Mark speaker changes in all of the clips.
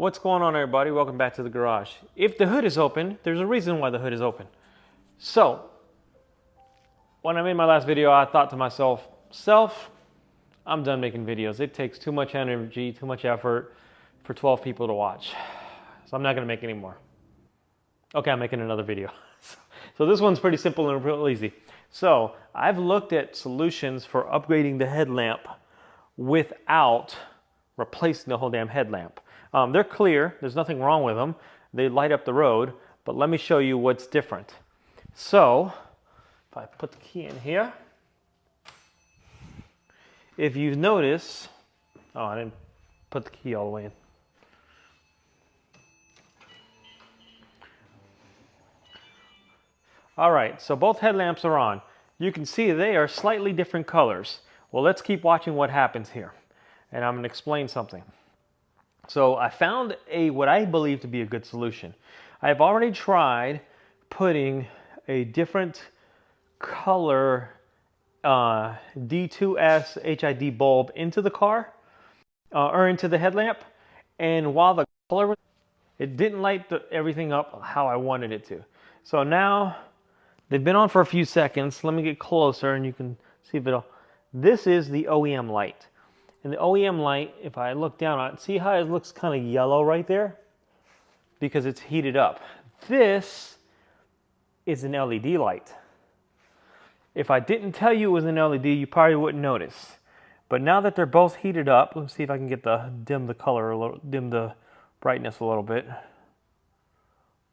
Speaker 1: What's going on, everybody? Welcome back to the garage. If the hood is open, there's a reason why the hood is open. So, when I made my last video, I thought to myself, I'm done making videos. It takes too much energy, too much effort for 12 people to watch. So I'm not gonna make any more. Okay, I'm making another video. So this one's pretty simple and real easy. So I've looked at solutions for upgrading the headlamp without replacing the whole damn headlamp. They're clear, there's nothing wrong with them. They light up the road, but let me show you what's different. So, if I put the key in here, if you notice, oh, I didn't put the key all the way in. All right, so both headlamps are on. You can see they are slightly different colors. Well, let's keep watching what happens here, and I'm gonna explain something. So I found what I believe to be a good solution. I've already tried putting a different color D2S HID bulb into the car, or into the headlamp, and while the color, it didn't light everything up how I wanted it to. So now, they've been on for a few seconds. Let me get closer and you can see if it'll, this is the OEM light. And the OEM light, if I look down on it, see how it looks kind of yellow right there? Because it's heated up. This is an LED light. If I didn't tell you it was an LED, you probably wouldn't notice. But now that they're both heated up, let's see if I can get dim the color a little, dim the brightness a little bit.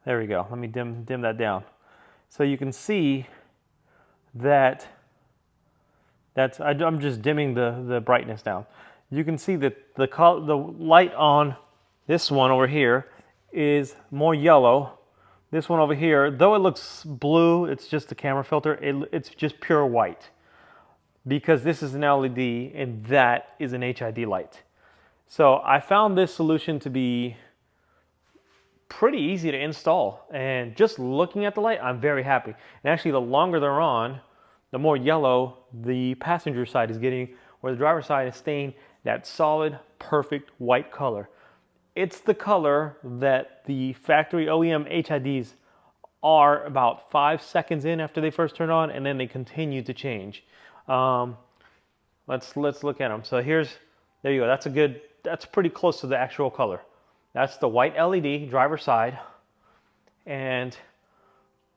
Speaker 1: There we go. Let me dim that down. So you can see that I'm just dimming the brightness down. You can see that the light on this one over here is more yellow. This one over here, though it looks blue, it's just a camera filter, it's just pure white. Because this is an LED and that is an HID light. So I found this solution to be pretty easy to install. And just looking at the light, I'm very happy. And actually, the longer they're on, the more yellow the passenger side is getting, where the driver's side is staying that solid, perfect white color. It's the color that the factory OEM HIDs are about 5 seconds in after they first turn on, and then they continue to change. Let's look at them. So there you go. That's pretty close to the actual color. That's the white LED driver side, and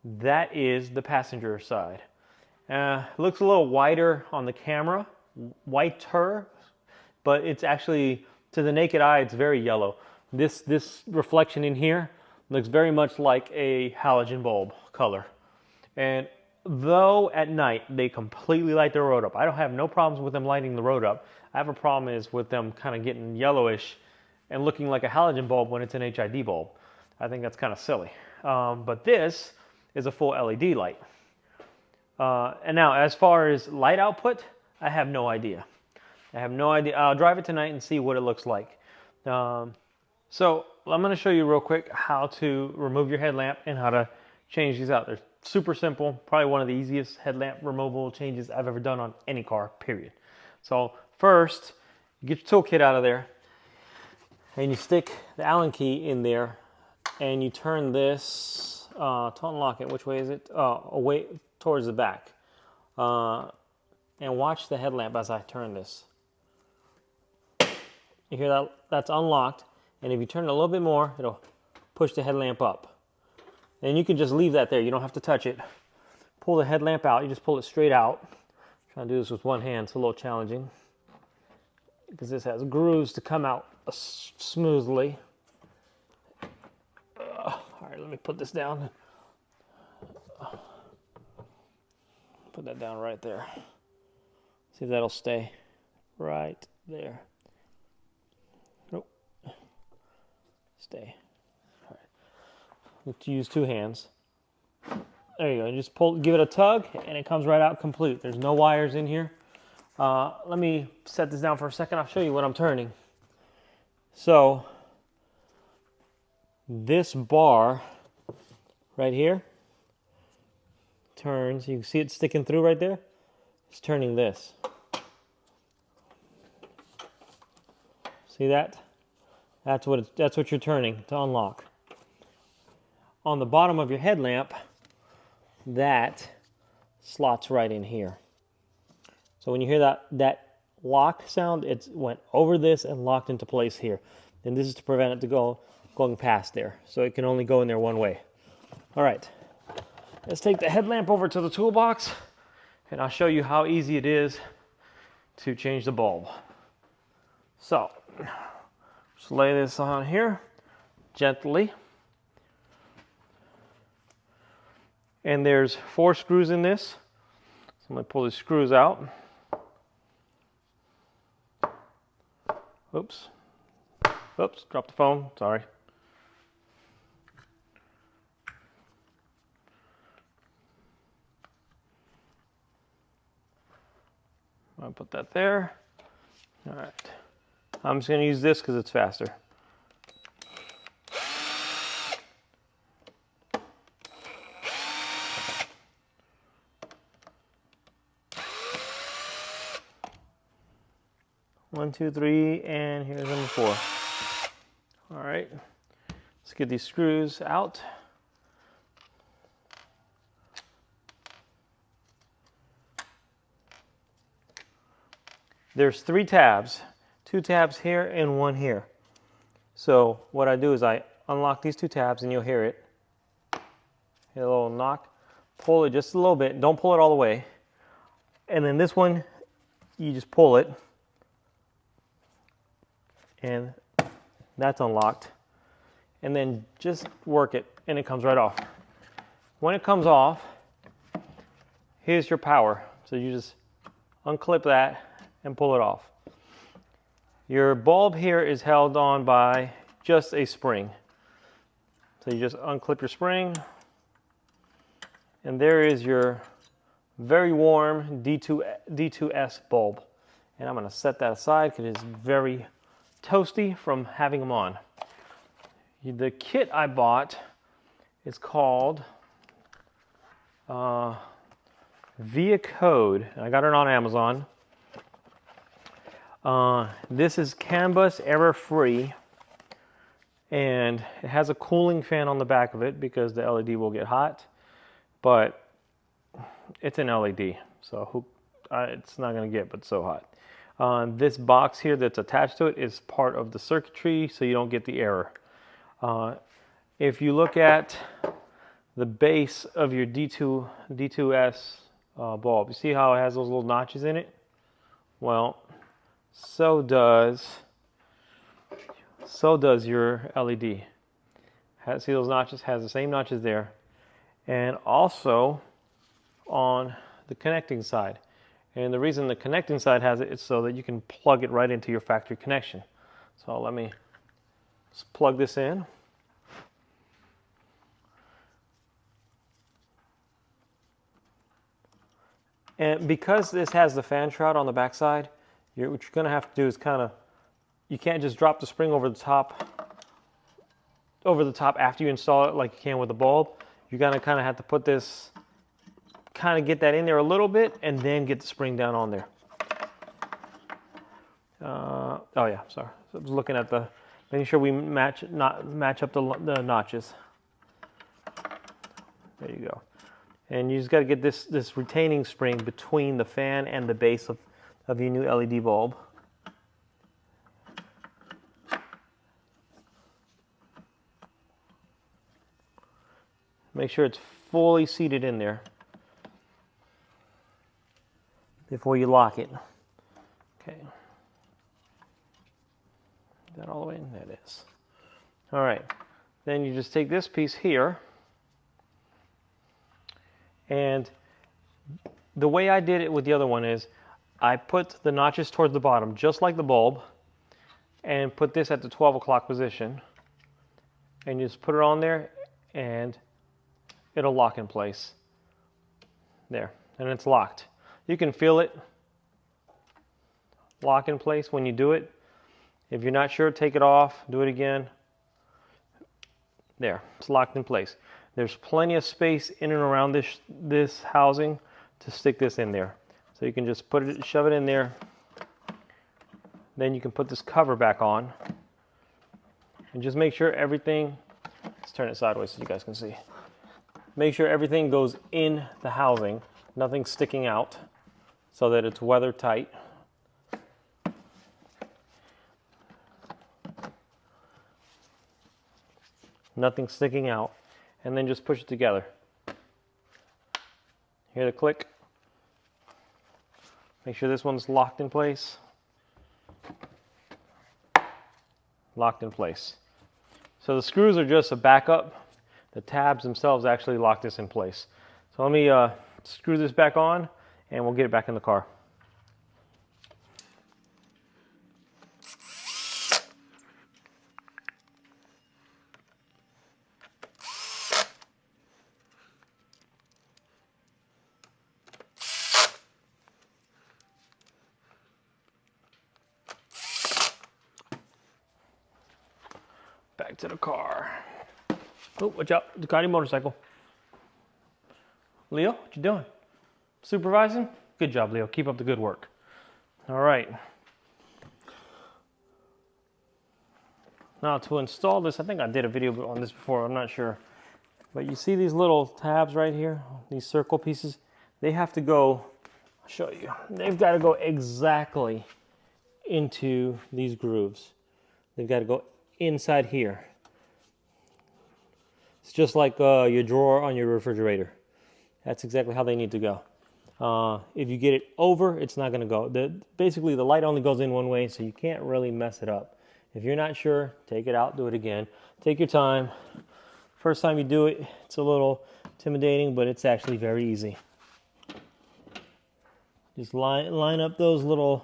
Speaker 1: that is the passenger side. Looks a little whiter on the camera, whiter, but it's actually, to the naked eye, it's very yellow. This reflection in here looks very much like a halogen bulb color. And though at night they completely light the road up, I don't have no problems with them lighting the road up. I have a problem is with them kind of getting yellowish and looking like a halogen bulb when it's an HID bulb. I think that's kind of silly. But this is a full LED light. And now, as far as light output, I have no idea. I'll drive it tonight and see what it looks like. So I'm going to show you real quick how to remove your headlamp and how to change these out. They're super simple, probably one of the easiest headlamp removal changes I've ever done on any car, period. So first, you get your toolkit out of there, and you stick the Allen key in there, and you turn this to unlock it. Which way is it? Away towards the back. And watch the headlamp as I turn this. You hear that? That's unlocked. And if you turn it a little bit more, it'll push the headlamp up. And you can just leave that there. You don't have to touch it. Pull the headlamp out. You just pull it straight out. I'm trying to do this with one hand. It's a little challenging because this has grooves to come out smoothly. All right, let me put this down. Put that down right there. See if that'll stay right there. Nope. Stay. All right. Let's use two hands. There you go. You just give it a tug, and it comes right out complete. There's no wires in here. Let me set this down for a second. I'll show you what I'm turning. So this bar right here turns. You can see it sticking through right there. It's turning this. See that? That's what you're turning to unlock. On the bottom of your headlamp, that slots right in here. So when you hear that lock sound, it went over this and locked into place here. And this is to prevent it to going past there. So it can only go in there one way. All right, let's take the headlamp over to the toolbox and I'll show you how easy it is to change the bulb. So, just lay this on here gently. And there's 4 screws in this. So I'm going to pull these screws out. Oops. Oops, dropped the phone. Sorry. I'll put that there. All right. I'm just going to use this because it's faster. One, two, three, and here's number 4. All right, let's get these screws out. There's 3 tabs, 2 tabs here and 1 here. So what I do is I unlock these 2 tabs and you'll hear it. Hear a little knock. Pull it just a little bit. Don't pull it all the way. And then this one, you just pull it. And that's unlocked. And then just work it and it comes right off. When it comes off, here's your power. So you just unclip that and pull it off. Your bulb here is held on by just a spring. So you just unclip your spring and there is your very warm D2S bulb. And I'm going to set that aside because it's very toasty from having them on. The kit I bought is called Via Code. I got it on Amazon. This is CAN bus error free, and it has a cooling fan on the back of it because the LED will get hot, but it's an LED, so it's not going to get but so hot. This box here that's attached to it is part of the circuitry, so you don't get the error. If you look at the base of your D2S bulb, you see how it has those little notches in it? Well, so does your LED. See those notches? Has the same notches there. And also on the connecting side. And the reason the connecting side has it is so that you can plug it right into your factory connection. So let me just plug this in. And because this has the fan shroud on the back side, what you're going to have to do is you can't just drop the spring over the top after you install it like you can with the bulb. You're going to kind of have to put this, get that in there a little bit and then get the spring down on there. Oh yeah, sorry. So I was looking at making sure we match up the notches. There you go. And you just got to get this retaining spring between the fan and the base of your new LED bulb. Make sure it's fully seated in there before you lock it. Okay. Is that all the way in? That is. All right. Then you just take this piece here, and the way I did it with the other one is I put the notches towards the bottom, just like the bulb, and put this at the 12 o'clock position. And you just put it on there, and it'll lock in place. There, and it's locked. You can feel it lock in place when you do it. If you're not sure, take it off, do it again. There, it's locked in place. There's plenty of space in and around this housing to stick this in there. So you can just shove it in there. Then you can put this cover back on. And just make sure everything, let's turn it sideways so you guys can see. Make sure everything goes in the housing, nothing sticking out, so that it's weather tight. Nothing sticking out. And then just push it together. Hear the click? Make sure this one's locked in place. Locked in place. So the screws are just a backup. The tabs themselves actually lock this in place. So let me screw this back on and we'll get it back in the car. Back to the car. Oh, watch out, Ducati motorcycle. Leo, what you doing? Supervising? Good job, Leo. Keep up the good work. All right. Now to install this, I think I did a video on this before, I'm not sure. But you see these little tabs right here, these circle pieces? They have to go, I'll show you. They've got to go exactly into these grooves. They've got to go inside here. It's just like your drawer on your refrigerator. That's exactly how they need to go. If you get it over, it's not going to go. Basically, the light only goes in one way, so you can't really mess it up. If you're not sure, take it out, do it again. Take your time. First time you do it, it's a little intimidating, but it's actually very easy. Just line up those little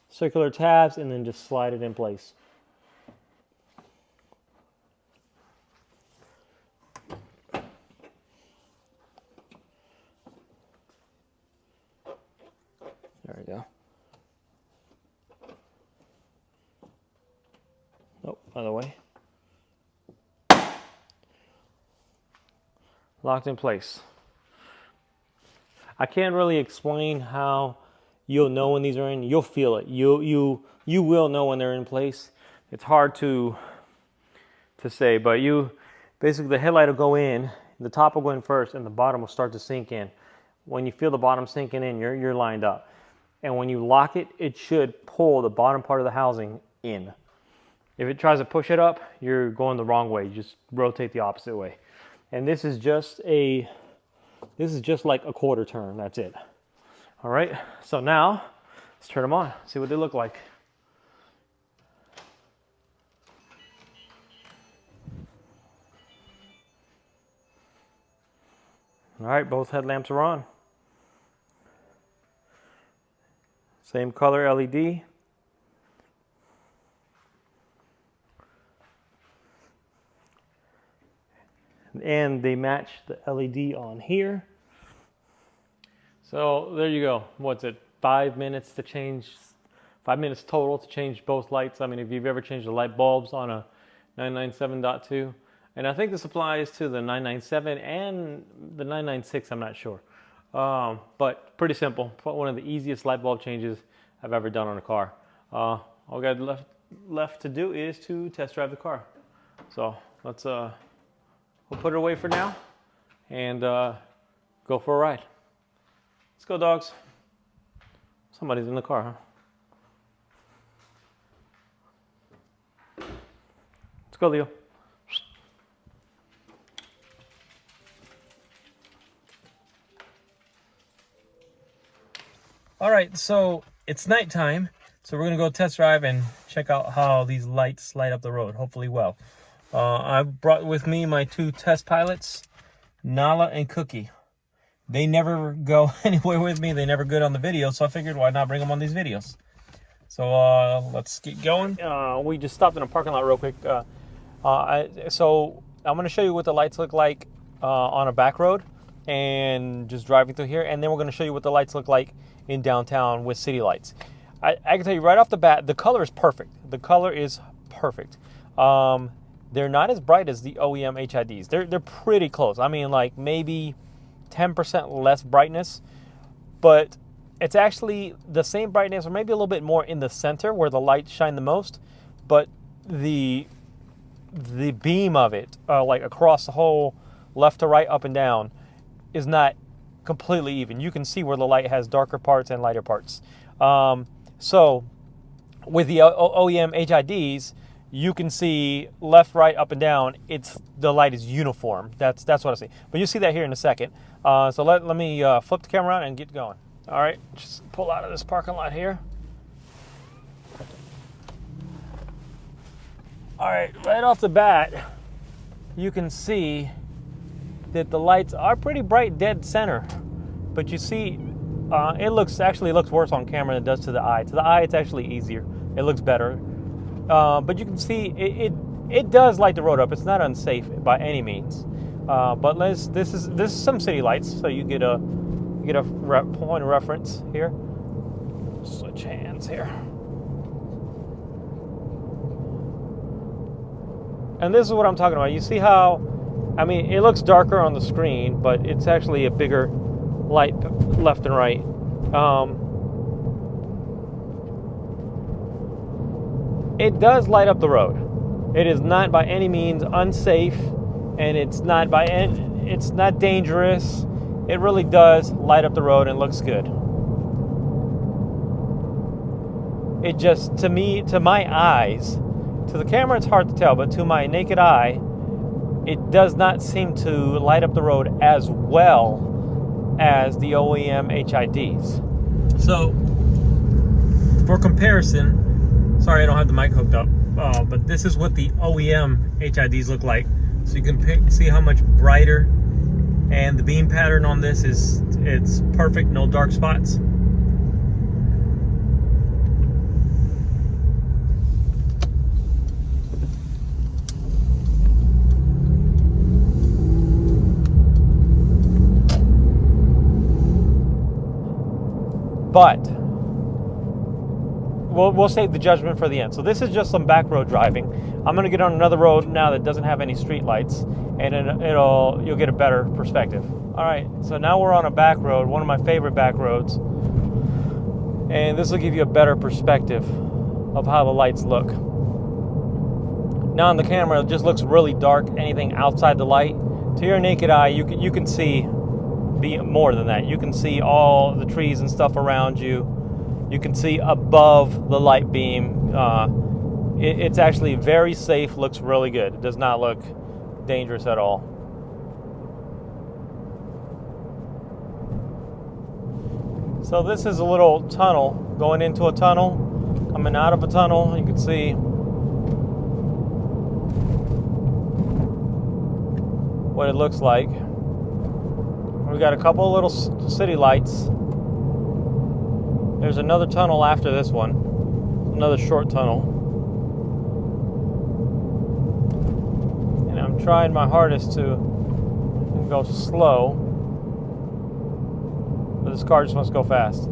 Speaker 1: circular tabs and then just slide it in place. There we go. Oh, other way. Locked in place. I can't really explain how you'll know when these are in. You'll feel it. You will know when they're in place. It's hard to say, but basically the headlight will go in, the top will go in first, and the bottom will start to sink in. When you feel the bottom sinking in, you're lined up. And when you lock it, it should pull the bottom part of the housing in. If it tries to push it up, you're going the wrong way. You just rotate the opposite way. And this is just like a quarter turn. That's it. All right. So now let's turn them on. See what they look like. All right. Both headlamps are on. Same color LED. And they match the LED on here. So there you go. What's it? 5 minutes to change, 5 minutes total to change both lights. I mean, if you've ever changed the light bulbs on a 997.2, and I think this applies to the 997 and the 996, I'm not sure. But pretty simple. One of the easiest light bulb changes I've ever done on a car. All we got left to do is to test drive the car. So let's we'll put it away for now and go for a ride. Let's go, dogs. Somebody's in the car, huh? Let's go, Leo. All right, so it's nighttime, so we're gonna go test drive and check out how these lights light up the road, hopefully well. I brought with me my two test pilots, Nala and Cookie. They never go anywhere with me. They never good on the video, so I figured why not bring them on these videos. So let's get going. We just stopped in a parking lot real quick. So I'm going to show you what the lights look like on a back road and just driving through here. And then we're going to show you what the lights look like in downtown with city lights. I can tell you right off the bat, the color is perfect. The color is perfect. They're not as bright as the OEM HIDs. They're pretty close. I mean, like maybe 10% less brightness, but it's actually the same brightness or maybe a little bit more in the center where the lights shine the most, but the the beam of it, like across the whole left to right, up and down, is not completely even. You can see where the light has darker parts and lighter parts. So with the OEM HIDs, you can see left, right, up and down. The light is uniform. That's what I see. But you'll see that here in a second. So let me flip the camera around and get going. All right, just pull out of this parking lot here. All right, right off the bat, you can see that the lights are pretty bright dead center. But you see, it actually looks worse on camera than it does to the eye. To the eye, it's actually easier. It looks better. But you can see it does light the road up. It's not unsafe by any means. But this is some city lights, so you get a point of reference here. Switch hands here. And this is what I'm talking about. You see how, I mean, it looks darker on the screen, but it's actually a bigger light left and right. It does light up the road. It is not by any means unsafe, and it's not dangerous. It really does light up the road and looks good. It just, to my eyes, to the camera it's hard to tell, but to my naked eye, it does not seem to light up the road as well as the OEM HIDs. So, for comparison, sorry I don't have the mic hooked up, but this is what the OEM HIDs look like. So you can see how much brighter, and the beam pattern on this it's perfect, no dark spots. But we'll save the judgment for the end. So this is just some back road driving. I'm going to get on another road now that doesn't have any street lights, and you'll get a better perspective. All right, so now we're on a back road, one of my favorite back roads, and this will give you a better perspective of how the lights look. Now on the camera, it just looks really dark. Anything outside the light, to your naked eye, you can see more than that. You can see all the trees and stuff around you. You can see above the light beam. It's actually very safe, looks really good. It does not look dangerous at all. So this is a little tunnel, going into a tunnel, coming out of a tunnel. You can see what it looks like. We got a couple of little city lights. There's another tunnel after this one, another short tunnel. And I'm trying my hardest to go slow, but this car just wants to go fast.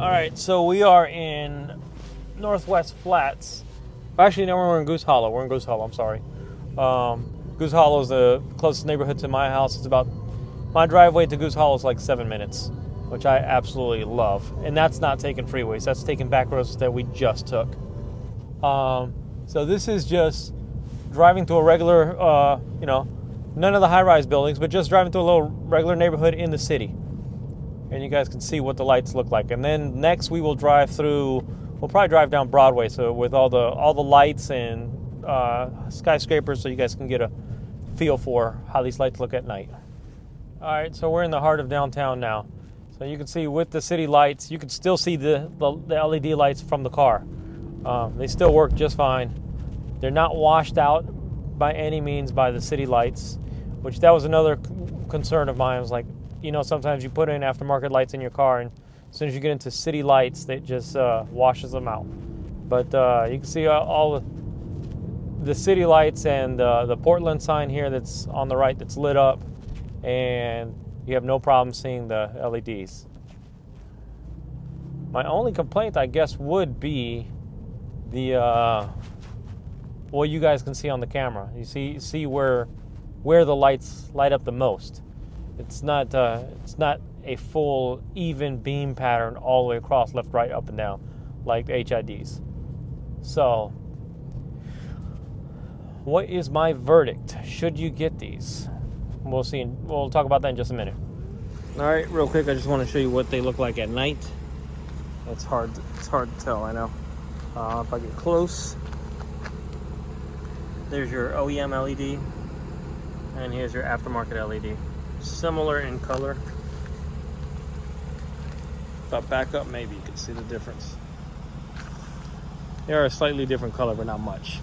Speaker 1: All right, so we are in Northwest Flats. Actually, no, we're in Goose Hollow. We're in Goose Hollow, I'm sorry. Goose Hollow is the closest neighborhood to my house. It's about, my driveway to Goose Hollow is like 7 minutes, which I absolutely love. And that's not taking freeways. That's taking back roads that we just took. So this is just driving through a regular, none of the high-rise buildings, but just driving through a little regular neighborhood in the city. And you guys can see what the lights look like. And then next we will drive through, we'll probably drive down Broadway, so with all the lights and skyscrapers, so you guys can get a feel for how these lights look at night. All right, so we're in the heart of downtown now. So you can see with the city lights, you can still see the LED lights from the car. They still work just fine. They're not washed out by any means by the city lights, which that was another concern of mine. I was like, sometimes you put in aftermarket lights in your car, and as soon as you get into city lights, it just washes them out. But you can see all the city lights and the Portland sign here that's on the right that's lit up, and you have no problem seeing the LEDs. My only complaint, I guess, would be the what you guys can see on the camera. You see where the lights light up the most. It's not a full even beam pattern all the way across, left, right, up, and down, like the HIDs. So, what is my verdict? Should you get these? We'll see. We'll talk about that in just a minute. All right, real quick, I just want to show you what they look like at night. It's hard to tell, I know. If I get close, there's your OEM LED, and here's your aftermarket LED. Similar in color. If I back up, maybe you can see the difference. They are a slightly different color, but not much.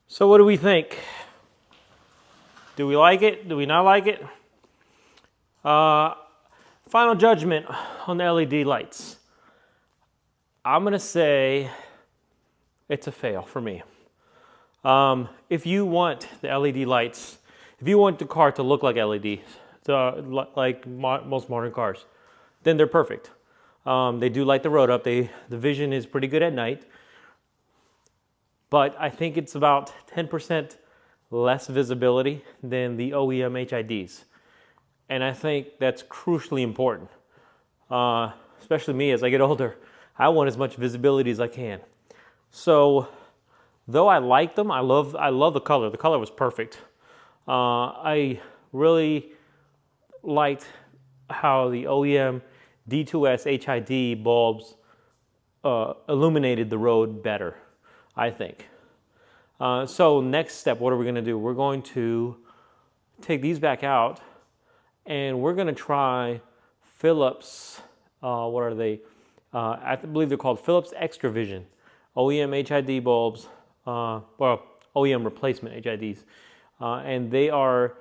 Speaker 1: So what do we think? Do we like it? Do we not like it? Final judgment on the LED lights. I'm going to say it's a fail for me. If you want the LED lights, if you want the car to look like LED, like most modern cars, then they're perfect. They do light the road up. The vision is pretty good at night. But I think it's about 10% less visibility than the OEM HIDs. And I think that's crucially important. Especially me as I get older. I want as much visibility as I can. So, though I like them, I love the color. The color was perfect. I really liked how the OEM D2S HID bulbs illuminated the road better, I think. So next step, what are we going to do? We're going to take these back out, and we're going to try Philips. What are they? I believe they're called Philips Extra Vision OEM HID bulbs. Well, OEM replacement HIDs, and they are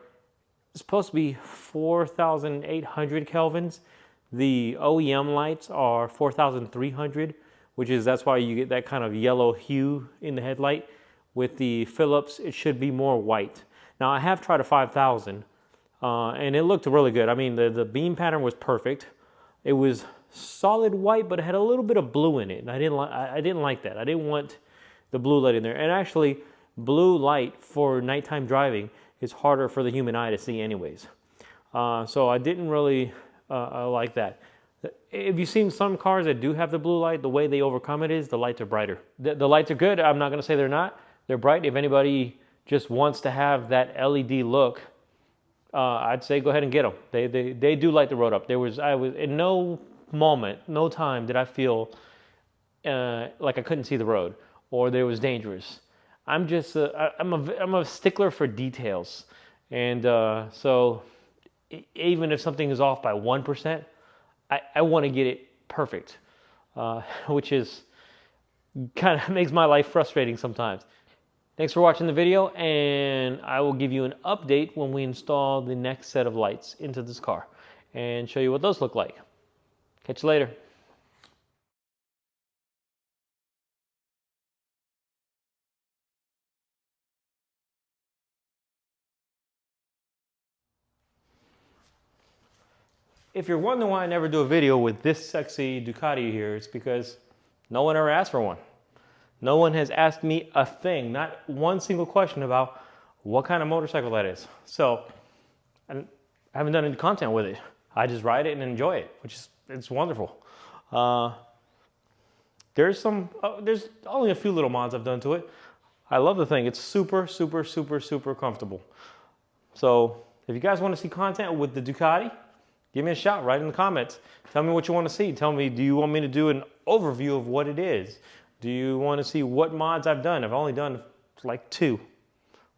Speaker 1: supposed to be 4,800 kelvins. The OEM lights are 4,300, that's why you get that kind of yellow hue in the headlight. With the Philips, it should be more white. Now, I have tried a 5,000, and it looked really good. I mean, the beam pattern was perfect. It was solid white, but it had a little bit of blue in it, and I didn't like that. I didn't want the blue light in there. And actually, blue light for nighttime driving is harder for the human eye to see anyways. So I didn't really like that. If you've seen some cars that do have the blue light, the way they overcome it is the lights are brighter. The lights are good. I'm not going to say they're not. They're bright. If anybody just wants to have that LED look, I'd say go ahead and get them. They do light the road up. I was in no moment, no time did I feel like I couldn't see the road or that it was dangerous. I'm a stickler for details, and so even if something is off by 1%, I want to get it perfect, which is kind of makes my life frustrating sometimes. Thanks for watching the video, and I will give you an update when we install the next set of lights into this car and show you what those look like. Catch you later. If you're wondering why I never do a video with this sexy Ducati here, it's because no one ever asked for one. No one has asked me a thing, not one single question about what kind of motorcycle that is. So, I haven't done any content with it. I just ride it and enjoy it, it's wonderful. There's only a few little mods I've done to it. I love the thing. It's super, super, super, super comfortable. So, if you guys want to see content with the Ducati, give me a shout right in the comments. Tell me what you want to see. Tell me, do you want me to do an overview of what it is? Do you want to see what mods I've done? I've only done like 2.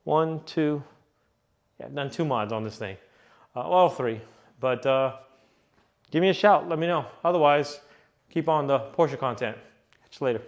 Speaker 1: 1, 2. Yeah, I've done 2 mods on this thing. Well, 3. But give me a shout. Let me know. Otherwise, keep on the Porsche content. Catch you later.